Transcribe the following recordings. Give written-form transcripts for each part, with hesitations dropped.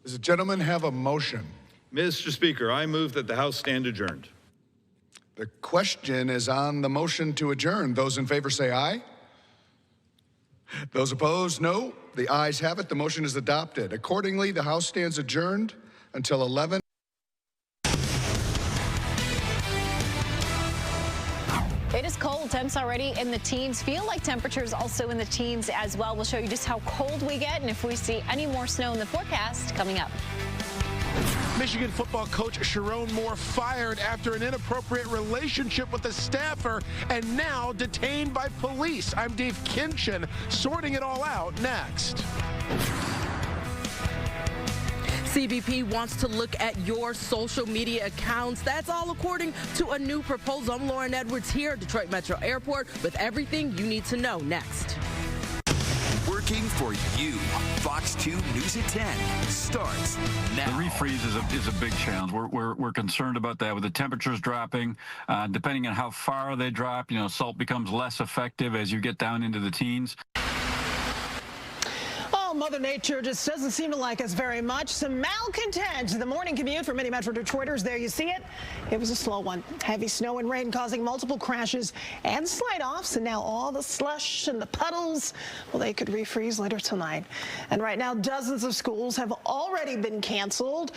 Does the gentleman have a motion? Mr. Speaker, I move that the House stand adjourned. The question is on the motion to adjourn. Those in favor say aye. Those opposed, no. The ayes have it. The motion is adopted. Accordingly, the House stands adjourned until 11. It is cold. Temps already in the teens. Feel like temperatures also in the teens as well. We'll show you just how cold we get and if we see any more snow in the forecast coming up. Michigan football coach Sherrone Moore fired after an inappropriate relationship with a staffer and now detained by police. I'm Dave Kinchin, sorting it all out next. CBP wants to look at your social media accounts. That's all according to a new proposal. I'm Lauren Edwards here at Detroit Metro Airport with everything you need to know next. Working for you. Fox 2 News at 10 starts now. The refreeze is a big challenge. We're concerned about that with the temperatures dropping. Depending on how far they drop, salt becomes less effective as you get down into the teens. Mother Nature just doesn't seem to like us very much. Some malcontent. The morning commute for many Metro Detroiters. There you see it. It was a slow one. Heavy snow and rain causing multiple crashes and slide-offs, and now all the slush and the puddles, well, they could refreeze later tonight. And right now, dozens of schools have already been canceled.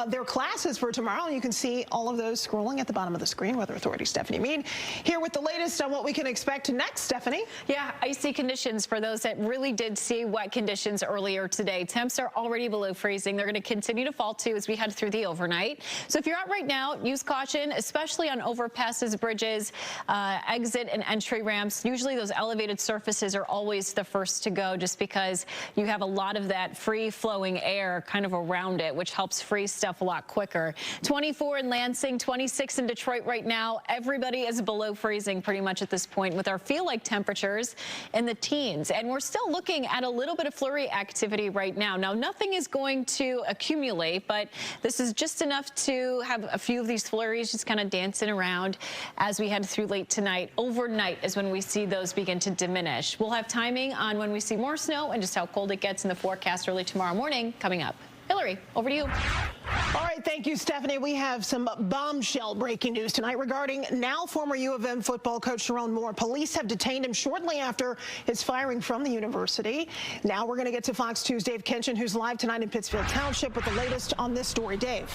Their classes for tomorrow. You can see all of those scrolling at the bottom of the screen. Weather Authority Stephanie Mead here with the latest on what we can expect next. Stephanie? Yeah, icy conditions for those that really did see wet conditions earlier today. Temps are already below freezing. They're going to continue to fall too as we head through the overnight. So if you're out right now, use caution, especially on overpasses, bridges, exit and entry ramps. Usually those elevated surfaces are always the first to go just because you have a lot of that free flowing air kind of around it, which helps freeze stuff a lot quicker. 24 in Lansing, 26 in Detroit right now. Everybody is below freezing pretty much at this point with our feel like temperatures in the teens. And we're still looking at a little bit of flurry activity right now. Now, nothing is going to accumulate, but this is just enough to have a few of these flurries just kind of dancing around as we head through late tonight. Overnight is when we see those begin to diminish. We'll have timing on when we see more snow and just how cold it gets in the forecast early tomorrow morning coming up. Hillary, over to you. All right, thank you, Stephanie. We have some bombshell breaking news tonight regarding now former U of M football coach Sherrone Moore. Police have detained him shortly after his firing from the university. Now we're going to get to Fox 2's Dave Kinchin, who's live tonight in Pittsfield Township with the latest on this story. Dave.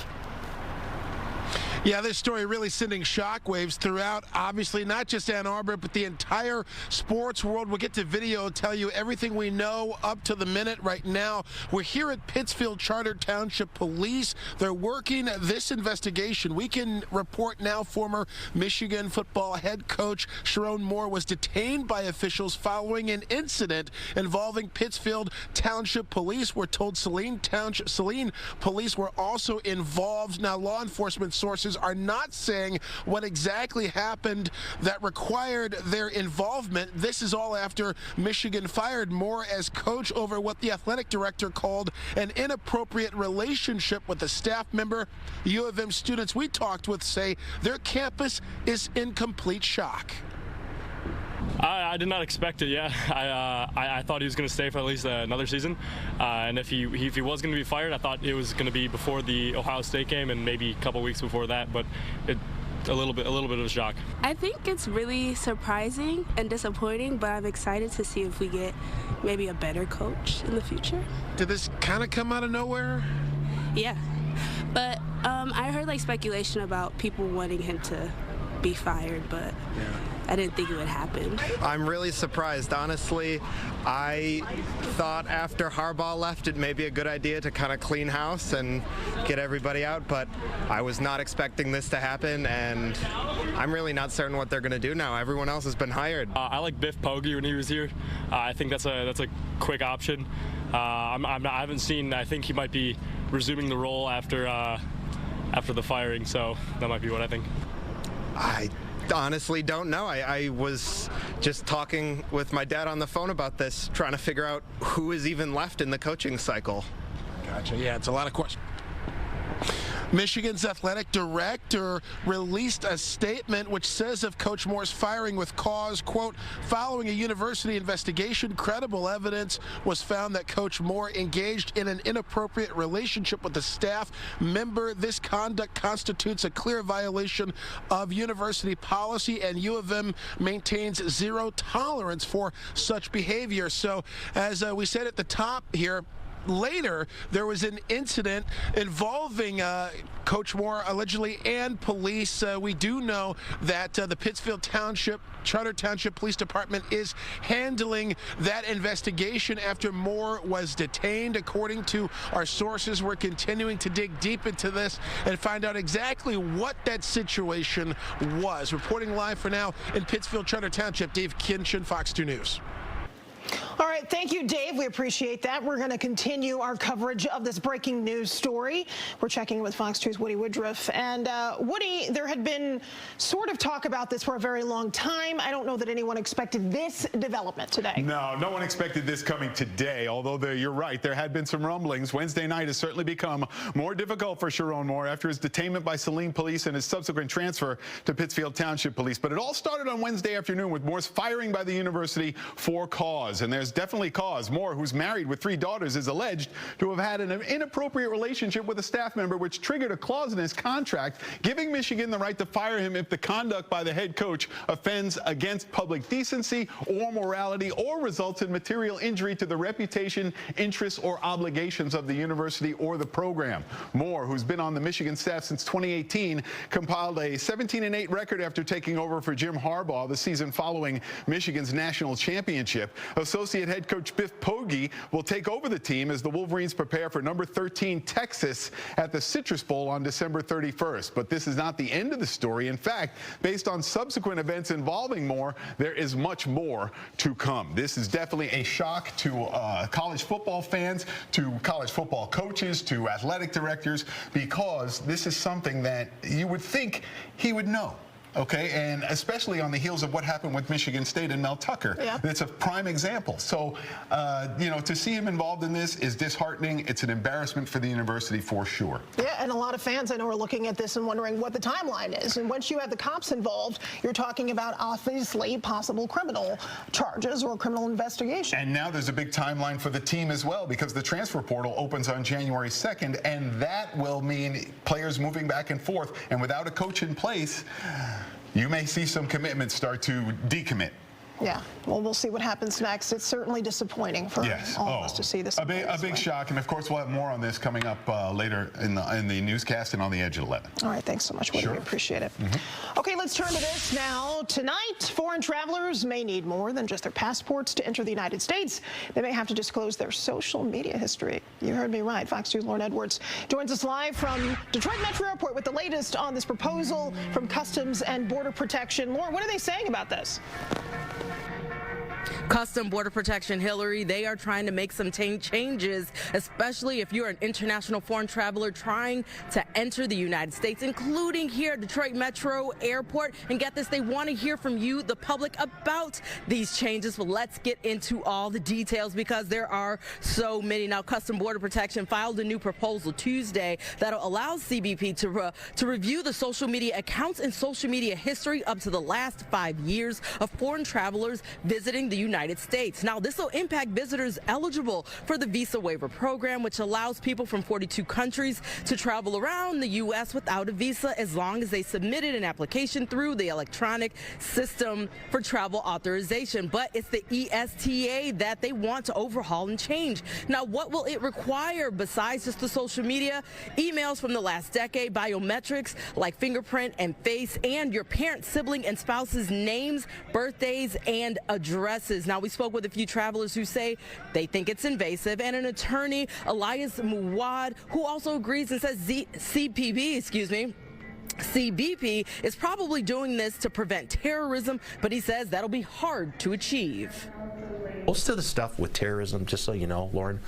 Yeah, this story really sending shockwaves throughout, obviously, not just Ann Arbor, but the entire sports world. We'll get to video, tell you everything we know up to the minute right now. We're here at Pittsfield Township Police. They're working this investigation. We can report now former Michigan football head coach Sherrone Moore was detained by officials following an incident involving Pittsfield Township Police. We're told Saline Police were also involved. Now, law enforcement sources are not saying what exactly happened that required their involvement. This is all after Michigan fired Moore as coach over what the athletic director called an inappropriate relationship with a staff member. U of M students we talked with say their campus is in complete shock. I did not expect it. Yeah, I thought he was going to stay for at least another season, and if he was going to be fired, I thought it was going to be before the Ohio State game and maybe a couple weeks before that. But a little bit of a shock. I think it's really surprising and disappointing, but I'm excited to see if we get maybe a better coach in the future. Did this kind of come out of nowhere? Yeah, but I heard like speculation about people wanting him to be fired, but yeah. I didn't think it would happen. I'm really surprised, honestly. I thought after Harbaugh left it may be a good idea to kind of clean house and get everybody out, but I was not expecting this to happen, and I'm really not certain what they're going to do now. Everyone else has been hired. I like Biff Poggi when he was here. I think that's a quick option. I haven't seen. I think he might be resuming the role after the firing, so that might be what I think. I honestly don't know. I was just talking with my dad on the phone about this, trying to figure out who is even left in the coaching cycle. Gotcha. Yeah, it's a lot of questions. Michigan's athletic director released a statement which says of Coach Moore's firing with cause, quote, following a university investigation, credible evidence was found that Coach Moore engaged in an inappropriate relationship with a staff member. This conduct constitutes a clear violation of university policy, and U of M maintains zero tolerance for such behavior. So as we said at the top here, later, there was an incident involving Coach Moore, allegedly, and police. We do know that the Pittsfield Township Police Department is handling that investigation after Moore was detained. According to our sources, we're continuing to dig deep into this and find out exactly what that situation was. Reporting live for now in Pittsfield Charter Township, Dave Kinchin, Fox 2 News. All right, thank you, Dave. We appreciate that. We're going to continue our coverage of this breaking news story. We're checking with Fox 2's Woody Woodruff. And Woody, there had been sort of talk about this for a very long time. I don't know that anyone expected this development today. No one expected this coming today, although you're right, there had been some rumblings. Wednesday night has certainly become more difficult for Sherrone Moore after his detainment by Saline police and his subsequent transfer to Pittsfield Township Police. But it all started on Wednesday afternoon with Moore's firing by the university for cause. And there's definitely cause. Moore, who's married with 3 daughters, is alleged to have had an inappropriate relationship with a staff member, which triggered a clause in his contract giving Michigan the right to fire him if the conduct by the head coach offends against public decency or morality or results in material injury to the reputation, interests, or obligations of the university or the program. Moore, who's been on the Michigan staff since 2018, compiled a 17-8 record after taking over for Jim Harbaugh the season following Michigan's national championship. Associate head coach Biff Poggi will take over the team as the Wolverines prepare for number 13 Texas at the Citrus Bowl on December 31st. But this is not the end of the story. In fact, based on subsequent events involving Moore, there is much more to come. This is definitely a shock to college football fans, to college football coaches, to athletic directors, because this is something that you would think he would know. Okay, and especially on the heels of what happened with Michigan State and Mel Tucker. Yeah. It's a prime example. So, to see him involved in this is disheartening. It's an embarrassment for the university for sure. Yeah, and a lot of fans I know are looking at this and wondering what the timeline is. And once you have the cops involved, you're talking about obviously possible criminal charges or criminal investigation. And now there's a big timeline for the team as well, because the transfer portal opens on January 2nd, and that will mean players moving back and forth. And without a coach in place, you may see some commitments start to decommit. Yeah, well, we'll see what happens next. It's certainly disappointing for all of us to see this. A big shock, and of course we'll have more on this coming up later in the newscast and on the Edge at 11. All right, thanks so much, Woody. We appreciate it. Okay, let's turn to this now. Tonight, foreign travelers may need more than just their passports to enter the United States. They may have to disclose their social media history. You heard me right. Fox 2's Lauren Edwards joins us live from Detroit Metro Airport with the latest on this proposal from Customs and Border Protection. Lauren, what are they saying about this? Custom Border Protection, Hillary, they are trying to make some changes, especially if you're an international foreign traveler trying to enter the United States, including here at Detroit Metro Airport. And get this, they want to hear from you, the public, about these changes. But let's get into all the details because there are so many. Now, Custom Border Protection filed a new proposal Tuesday that allows CBP to review the social media accounts and social media history up to the last 5 years of foreign travelers visiting the United States. Now, this will impact visitors eligible for the visa waiver program, which allows people from 42 countries to travel around the U.S. without a visa as long as they submitted an application through the electronic system for travel authorization. But it's the ESTA that they want to overhaul and change. Now, what will it require besides just the social media? Emails from the last decade, biometrics like fingerprint and face, and your parent, sibling, and spouse's names, birthdays, and addresses. Now, we spoke with a few travelers who say they think it's invasive, and an attorney, Elias Muwad, who also agrees and says CBP is probably doing this to prevent terrorism, but he says that'll be hard to achieve. Most of the stuff with terrorism, just so you know, Lauren,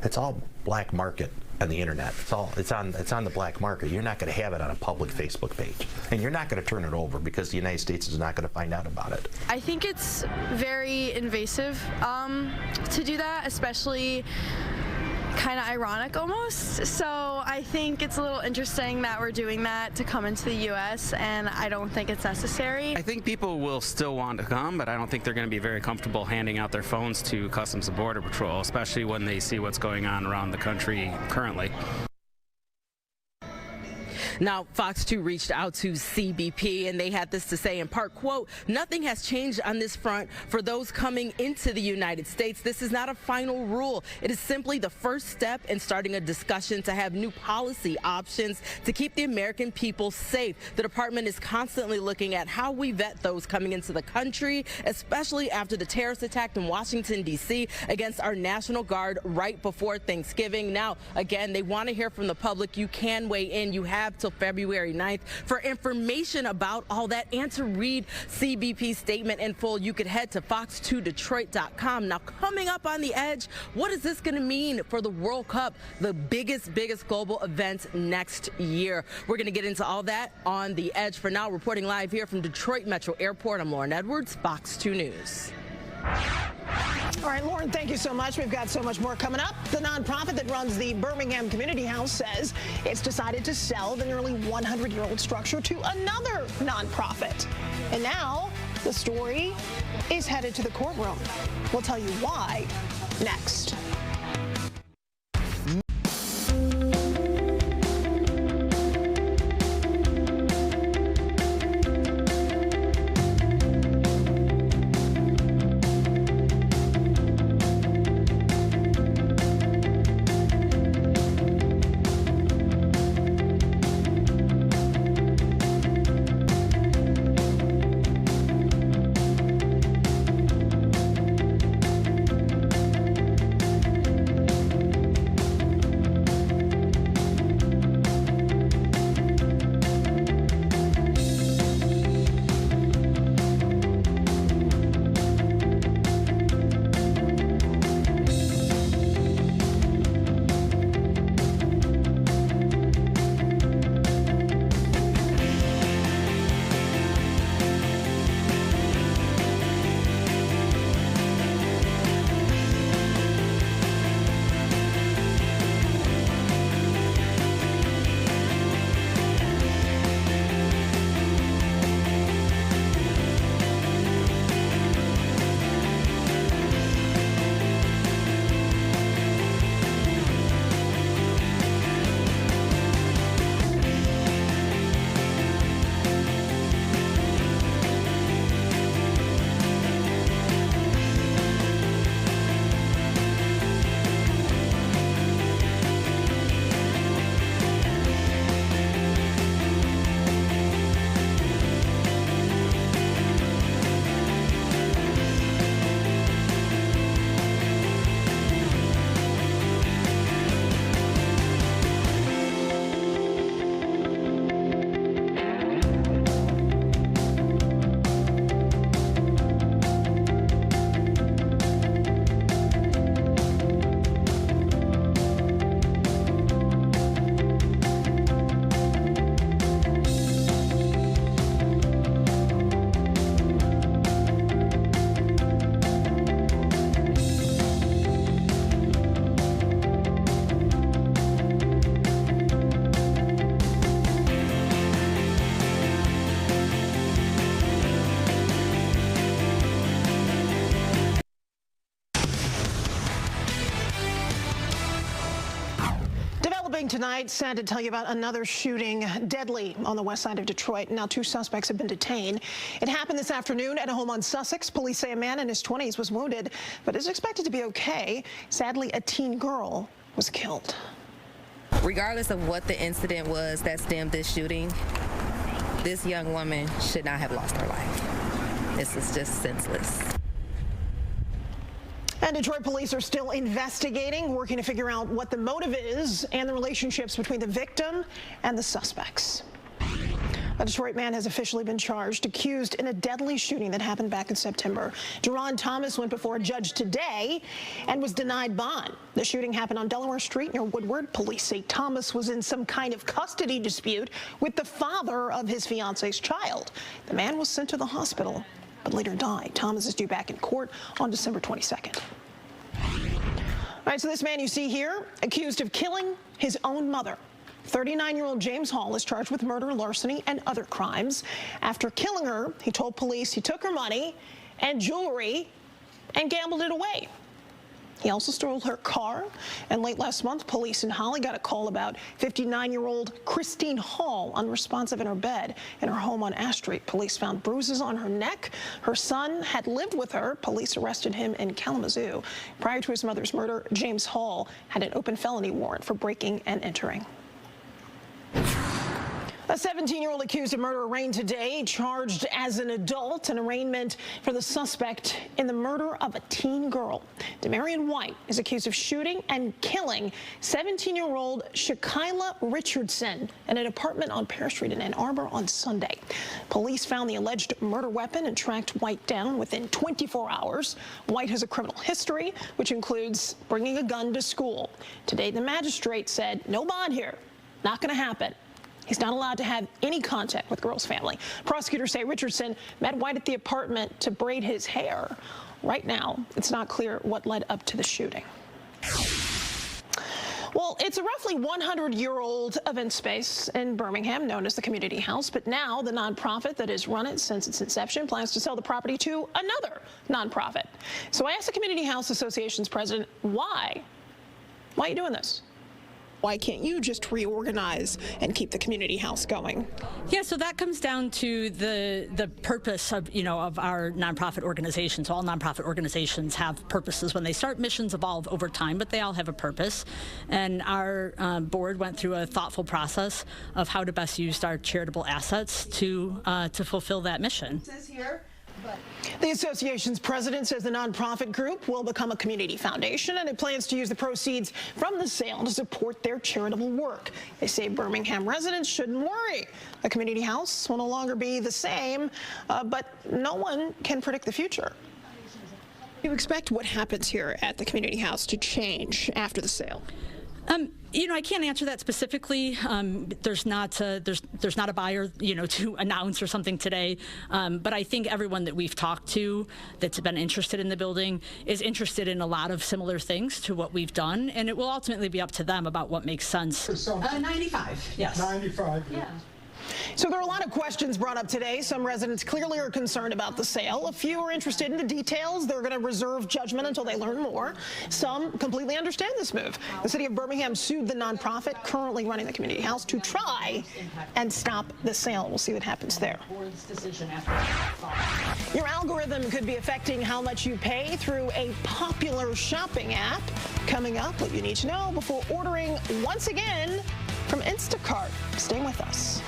it's all black market on the internet. It's on the black market. You're not going to have it on a public Facebook page, and you're not going to turn it over because the United States is not going to find out about it. I think it's very invasive to do that, especially kind of ironic almost. So I think it's a little interesting that we're doing that to come into the U.S., and I don't think it's necessary. I think people will still want to come, but I don't think they're going to be very comfortable handing out their phones to Customs and Border Patrol, especially when they see what's going on around the country currently. Now, Fox 2 reached out to CBP, and they had this to say in part, quote, "Nothing has changed on this front for those coming into the United States. This is not a final rule. It is simply the first step in starting a discussion to have new policy options to keep the American people safe. The department is constantly looking at how we vet those coming into the country, especially after the terrorist attack in Washington, D.C. against our National Guard right before Thanksgiving." Now, again, they want to hear from the public. You can weigh in. You have till February 9th. For information about all that and to read CBP's statement in full, you could head to fox2detroit.com. Now, coming up on The Edge, what is this going to mean for the World Cup, the biggest global event next year? We're going to get into all that on The Edge. For now, reporting live here from Detroit Metro Airport, I'm Lauren Edwards, Fox 2 News. All right, Lauren, thank you so much. We've got so much more coming up. The nonprofit that runs the Birmingham Community House says it's decided to sell the nearly 100-year-old structure to another nonprofit. And now the story is headed to the courtroom. We'll tell you why next. Tonight, sad to tell you about another shooting, deadly, on the west side of Detroit. Now 2 suspects have been detained. It happened this afternoon at a home on Sussex. Police say a man in his 20s was wounded, but is expected to be okay. Sadly, a teen girl was killed. Regardless of what the incident was that stemmed this shooting, this young woman should not have lost her life. This is just senseless. And Detroit police are still investigating, working to figure out what the motive is and the relationships between the victim and the suspects. A Detroit man has officially been charged, accused in a deadly shooting that happened back in September. Jerron Thomas went before a judge today and was denied bond. The shooting happened on Delaware Street near Woodward. Police say Thomas was in some kind of custody dispute with the father of his fiance's child. The man was sent to the hospital, but later died. Thomas is due back in court on December 22nd. All right, so this man you see here, accused of killing his own mother. 39-year-old James Hall is charged with murder, larceny, and other crimes. After killing her, he told police he took her money and jewelry and gambled it away. He also stole her car, and late last month, police in Holly got a call about 59-year-old Christine Hall unresponsive in her bed in her home on Ash Street. Police found bruises on her neck. Her son had lived with her. Police arrested him in Kalamazoo. Prior to his mother's murder, James Hall had an open felony warrant for breaking and entering. A 17-year-old accused of murder arraigned today, charged as an adult, an arraignment for the suspect in the murder of a teen girl. Demarion White is accused of shooting and killing 17-year-old Shakila Richardson in an apartment on Pear Street in Ann Arbor on Sunday. Police found the alleged murder weapon and tracked White down within 24 hours. White has a criminal history, which includes bringing a gun to school. Today, the magistrate said, no bond here, not going to happen. He's not allowed to have any contact with girl's family. Prosecutors say Richardson met White at the apartment to braid his hair. Right now, it's not clear what led up to the shooting. Well, it's a roughly 100-year-old event space in Birmingham known as the Community House, but now the nonprofit that has run it since its inception plans to sell the property to another nonprofit. So I asked the Community House Association's president, why? Why are you doing this? Why can't you just reorganize and keep the community house going? Yeah, so that comes down to the purpose of, of our nonprofit organizations. All nonprofit organizations have purposes. When they start, missions evolve over time, but they all have a purpose. And our board went through a thoughtful process of how to best use our charitable assets to fulfill that mission. The association's president says the nonprofit group will become a community foundation, and it plans to use the proceeds from the sale to support their charitable work. They say Birmingham residents shouldn't worry. The community house will no longer be the same, but no one can predict the future. You expect what happens here at the community house to change after the sale? I can't answer that specifically. There's not a buyer, to announce or something today. But I think everyone that we've talked to that's been interested in the building is interested in a lot of similar things to what we've done, and it will ultimately be up to them about what makes sense. 95. Yes. 95. Yeah. So there are a lot of questions brought up today. Some residents clearly are concerned about the sale. A few are interested in the details. They're going to reserve judgment until they learn more. Some completely understand this move. The city of Birmingham sued the nonprofit currently running the community house to try and stop the sale. We'll see what happens there. Your algorithm could be affecting how much you pay through a popular shopping app. Coming up, what you need to know before ordering once again from Instacart. Stay with us.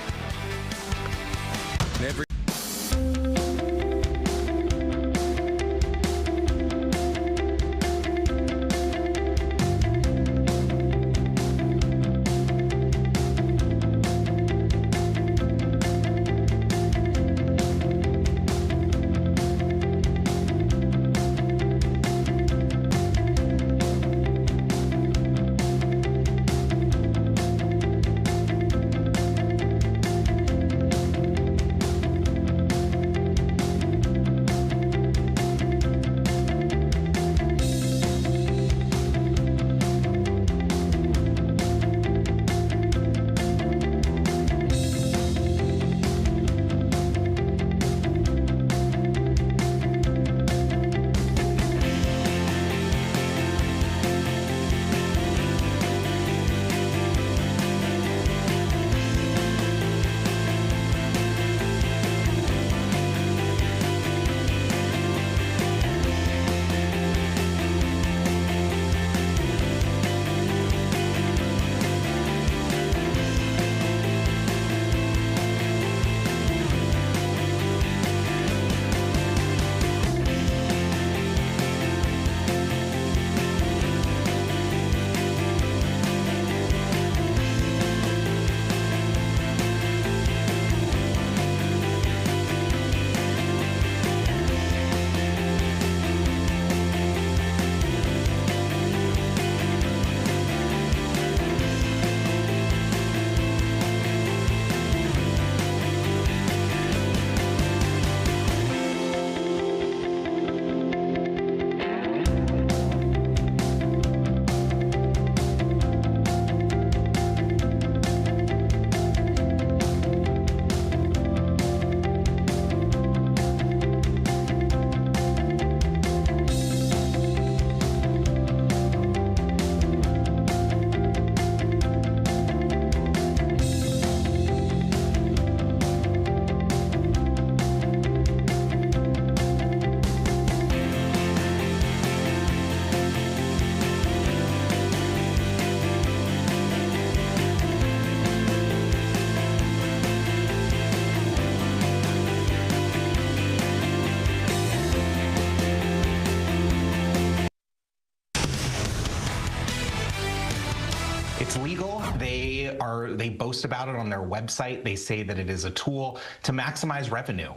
It's legal. They boast about it on their website. They say that it is a tool to maximize revenue.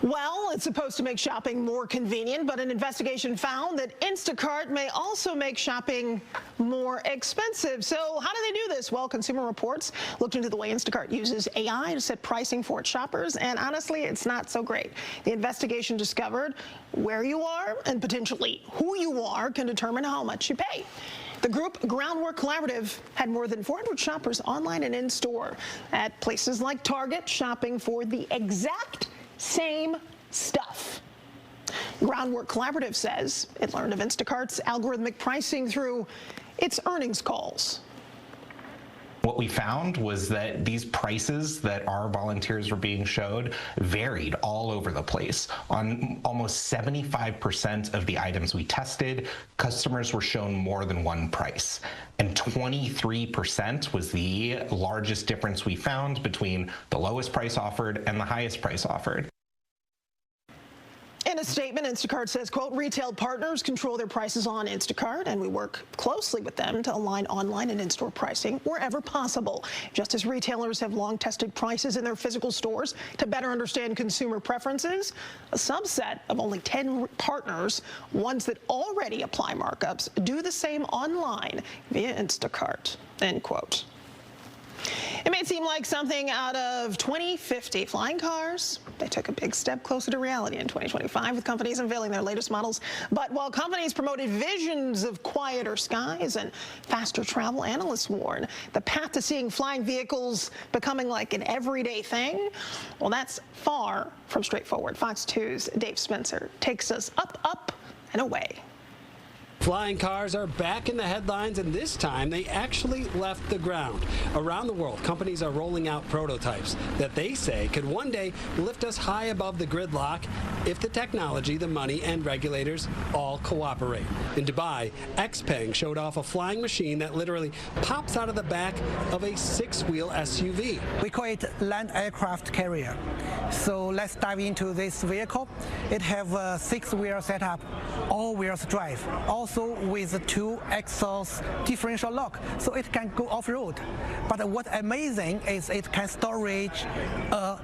Well, it's supposed to make shopping more convenient, but an investigation found that Instacart may also make shopping more expensive. So how do they do this? Well, Consumer Reports looked into the way Instacart uses AI to set pricing for its shoppers, and honestly, it's not so great. The investigation discovered where you are and potentially who you are can determine how much you pay. The group Groundwork Collaborative had more than 400 shoppers online and in-store at places like Target shopping for the exact same stuff. Groundwork Collaborative says it learned of Instacart's algorithmic pricing through its earnings calls. What we found was that these prices that our volunteers were being showed varied all over the place. On almost 75% of the items we tested, customers were shown more than one price. And 23% was the largest difference we found between the lowest price offered and the highest price offered. In a statement, Instacart says, quote, retail partners control their prices on Instacart, and we work closely with them to align online and in-store pricing wherever possible. Just as retailers have long tested prices in their physical stores to better understand consumer preferences, a subset of only 10 partners, ones that already apply markups, do the same online via Instacart, end quote. It may seem like something out of 2050. Flying cars, they took a big step closer to reality in 2025 with companies unveiling their latest models. But while companies promoted visions of quieter skies and faster travel, analysts warn the path to seeing flying vehicles becoming like an everyday thing, well, that's far from straightforward. Fox 2's Dave Spencer takes us up, up, and away. Flying cars are back in the headlines, and this time they actually left the ground. Around the world, companies are rolling out prototypes that they say could one day lift us high above the gridlock if the technology, the money, and regulators all cooperate. In Dubai, Xpeng showed off a flying machine that literally pops out of the back of a six-wheel SUV. We call it land aircraft carrier. So let's dive into this vehicle. It has a six-wheel setup, all wheels drive. Also with two exhaust differential lock, so it can go off-road. But what's amazing is it can storage a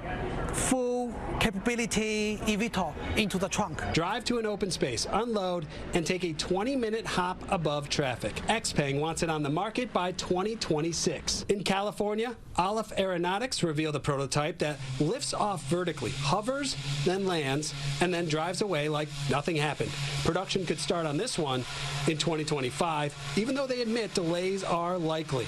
full capability eVTOL into the trunk. Drive to an open space, unload, and take a 20-minute hop above traffic. Xpeng wants it on the market by 2026. In California, Aleph Aeronautics revealed a prototype that lifts off vertically, hovers, then lands, and then drives away like nothing happened. Production could start on this one in 2025, even though they admit delays are likely.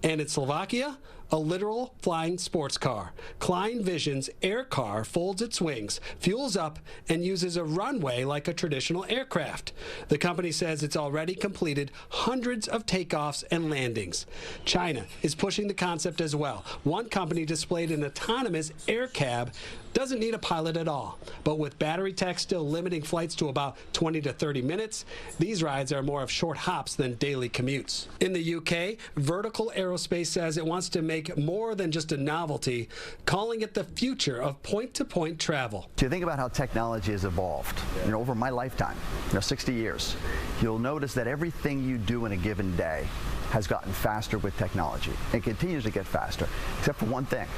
And in Slovakia, a literal flying sports car. Klein Vision's Air Car folds its wings, fuels up, and uses a runway like a traditional aircraft. The company says it's already completed hundreds of takeoffs and landings. China is pushing the concept as well. One company displayed an autonomous air cab. Doesn't need a pilot at all. But with battery tech still limiting flights to about 20 to 30 minutes, these rides are more of short hops than daily commutes. In the UK, Vertical Aerospace says it wants to make more than just a novelty, calling it the future of point-to-point travel. So you think about how technology has evolved, over my lifetime, 60 years, you'll notice that everything you do in a given day has gotten faster with technology. It continues to get faster, except for one thing.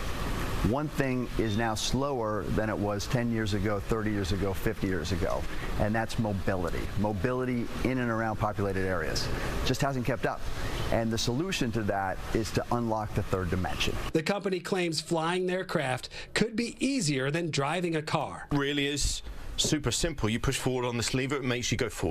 One thing is now slower than it was 10 years ago, 30 years ago, 50 years ago, and that's mobility. Mobility in and around populated areas just hasn't kept up. And the solution to that is to unlock the third dimension. The company claims flying their craft could be easier than driving a car. Really is super simple. You push forward on this lever, it makes you go forward.